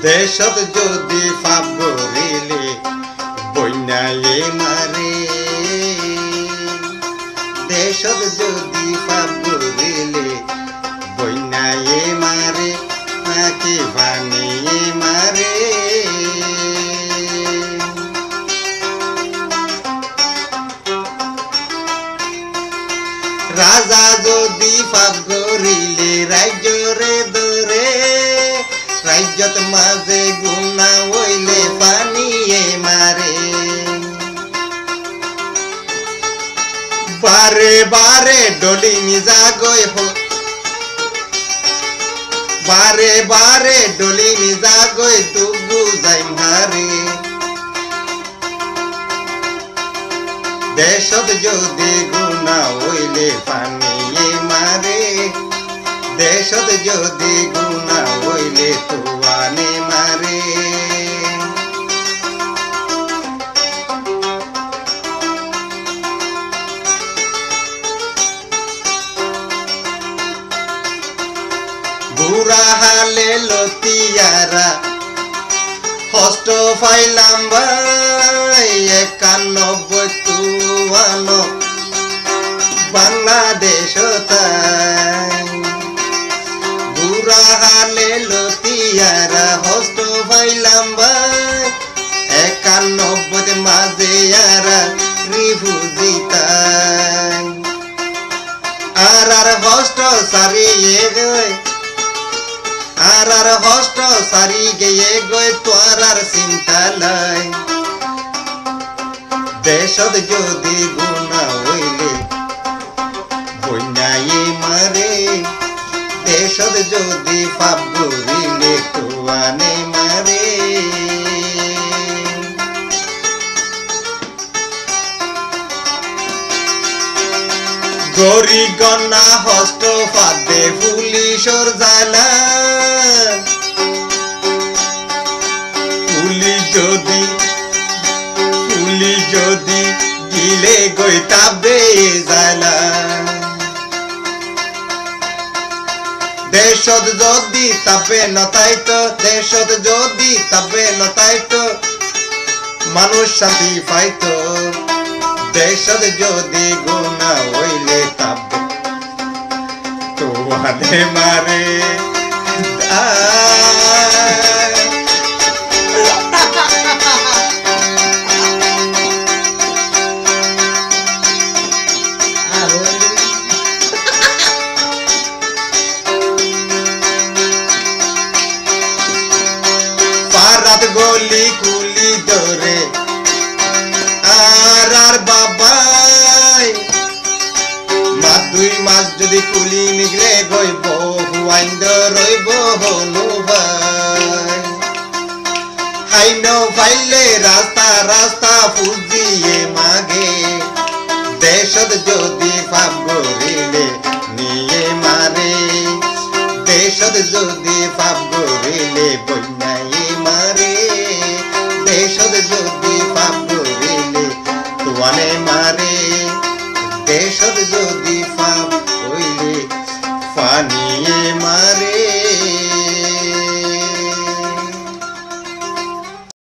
দেশত যদি পাপ গরিলে বন্যায়ে মারে দেশত যদি পাপ গরিলে বন্যায়ে মারে নাকি বানিয়ে মারে রাজা যদি পাপ গরিলে রাজ্যরে ধরে রাজ্যত মাঝে গুণা হইলে পানিয়ে মারে বারে বারে ডলি নিজা গই বারে বারে ডলি নিজা গই তুগু যাই মারে দেশত যদি গুণা হইলে পানিয়ে মারে দেশত যদি গুণা হইলে তুয়ানে মারে বুড়া হালে লতিয়ারা হস্ত ফাইলাম ভাই 91 তুয়ানো বাংলাদেশ বুড়া হালে লতিয়ারা হস্ত ফাইলাম ভাই 91 মাঝে আরা রিফুজি তাই আর হস্ত সারিয়ে গয় আর হস্ত সারি গিয়ে গয় তোর আর চিন্তা লাই দেশত যদি গুণা হইলে বন্যায়ে মারে দেশত যদি পাপ গরিলে তোয়ানে মারে গরি গন্না হস্ত ফাদে পুলিশর জ্বালা পুলিশ যদি গিলে গই তাবে জ্বালা দেশত যদি তাবে নতাইতো দেশত যদি তাবে নতাইতো মানুষ শান্তি পাইতো দেশত যদি গুণা হইলে তাবে তোয়ানে মারে পারাত গলি কুলি ধরে আর বাবাই দুই মাস যদি কুলি নিগলে গইব হুয়াইন্দ রইব হনু ভাই হাইন ফাইলে রাস্তা রাস্তা ফুজিয়ে মাগে দেশত যদি পাপ গরিলে